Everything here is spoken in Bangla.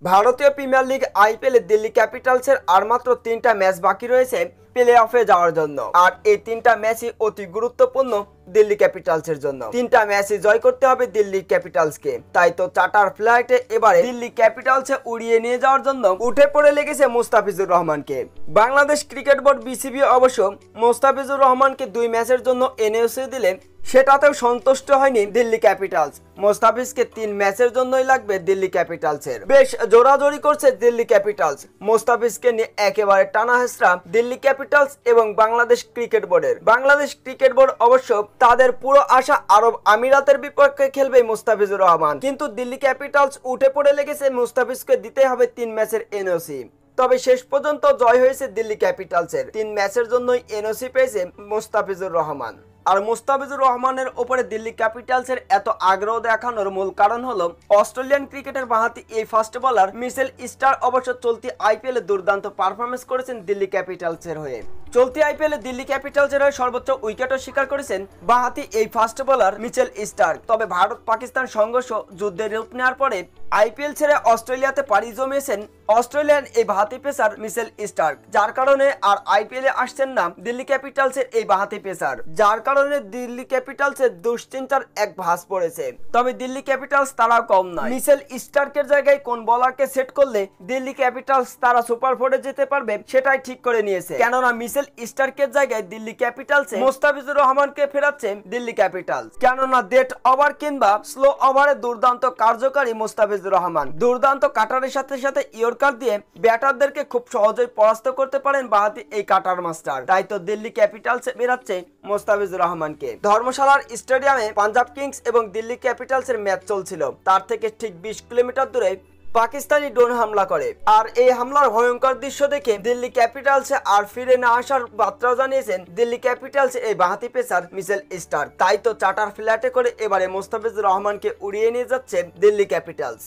ভারতীয় প্রিমিয়ার লিগ আইপিএলে দিল্লি ক্যাপিটালসের আর মাত্র 3টা ম্যাচ বাকি রয়েছে প্লে অফে যাওয়ার জন্য। আর এই 3টা ম্যাচই অতি গুরুত্বপূর্ণ দিল্লি ক্যাপিটালসের জন্য। 3টা ম্যাচই জয় করতে হবে দিল্লি ক্যাপিটালসকে। তাই তো চার্টার ফ্লাইটে এবারে দিল্লি ক্যাপিটালসে উড়িয়ে নিয়ে যাওয়ার জন্য উঠে পড়ে লেগেছে মুস্তাফিজুর রহমানকে। বাংলাদেশ ক্রিকেট বোর্ড বিসিবি অবশ্য মুস্তাফিজুর রহমানকে 2 ম্যাচের জন্য এনওসি দিলে সেটাতেও সন্তুষ্ট হয়নি দিল্লি ক্যাপিটালস। মুস্তাফিজকে 3 ম্যাচের জন্যই লাগবে দিল্লি ক্যাপিটালসের। বেশ জোরাজোরি করছে দিল্লি ক্যাপিটালস। মুস্তাফিজকে নিয়ে একেবারে টানা হেসরা দিল্লি ক্যাপিটালস এবং বাংলাদেশ ক্রিকেট বোর্ডের। বাংলাদেশ ক্রিকেট বোর্ড অবশ্য তাদের পুরো আশা আরব আমিরাতের বিপক্ষে খেলবে মুস্তাফিজুর রহমান, কিন্তু দিল্লি ক্যাপিটালস উঠে পড়ে লেগেছে মুস্তাফিজকে দিতে হবে 3 ম্যাচের এনওসি। তবে শেষ পর্যন্ত জয় হয়েছে দিল্লি ক্যাপিটালসের। 3 ম্যাচের জন্যই এনওসি পেয়েছে মুস্তাফিজুর রহমান। আর মুস্তাফিজুর রহমানের উপরে দিল্লি ক্যাপিটালসের এত আগ্রহ দেখানোর মূল কারণ হলো অস্ট্রেলিয়ান ক্রিকেটের বাঁহাতি এই ফাস্ট বোলার মিচেল স্টার্ক অবশ্য চলতি আইপিএলে দুর্দান্ত পারফরমেন্স করেছেন দিল্লি ক্যাপিটালসের হয়ে। চলতি আইপিএলে দিল্লি ক্যাপিটালসের হয়ে সর্বোচ্চ উইকেটও শিকার করেছেন বাঁহাতি এই ফাস্ট বোলার মিচেল স্টার্ক। তবে ভারত পাকিস্তান সংঘর্ষ যুদ্ধের রূপ নেওয়ার পরে আইপিএল ছেড়ে অস্ট্রেলিয়াতে পাড়ি জমিয়েছেন অস্ট্রেলিয়ান এই বাঁহাতি পেসার মিচেল স্টার্ক, যার কারণে আর আইপিএলে আসছেন না দিল্লি ক্যাপিটালসের এই বাঁহাতি পেসার, যার কারণে দিল্লি ক্যাপিটালসের দুশ্চিন্তার এক ভাঁজ পড়েছে। তবে দিল্লি ক্যাপিটালস তারাও কম নয়। মিচেল স্টার্কের জায়গায় কোন বোলারকে সেট করলে দিল্লি ক্যাপিটালস তারা সুপার ফোরে যেতে পারবে সেটাই ঠিক করে নিয়েছে। কেননা মিচেল স্টার্কের জায়গায় দিল্লি ক্যাপিটালসে মুস্তাফিজুর রহমানকে ফেরাচ্ছে দিল্লি ক্যাপিটালস। কেননা ডেথ ওভার কিংবা স্লো ওভারে দুর্দান্ত কার্যকারী মুস্তাফিজুর রহমান। দুর্দান্ত কাটারের সাথে সাথে ইয়র্কার দিয়ে ব্যাটারদেরকে খুব সহজেই পরাস্ত করতে পারেন বাঁহাতি এই কাটার মাস্টার। তাই তো দিল্লি ক্যাপিটালসে বেরাচ্ছে মুস্তাফিজুর রহমানকে। ধর্মশালার স্টেডিয়ামে পাঞ্জাব কিংস এবং দিল্লি ক্যাপিটালসের ম্যাচ চলছিল। তার থেকে ঠিক 20 কিলোমিটার দূরে পাকিস্তানি ড্রোন হামলা করে। আর এই হামলার ভয়ঙ্কর দৃশ্য দেখে দিল্লি ক্যাপিটালসে আর ফিরে না আসার বার্তা জানিয়েছেন দিল্লি ক্যাপিটালস এই বাঁহাতি পেসার মিচেল স্টার্ক। তাই তো চার্টার ফ্লাইটে করে এবারে মুস্তাফিজুর রহমানকে উড়িয়ে নিয়ে যাচ্ছে দিল্লি ক্যাপিটালস।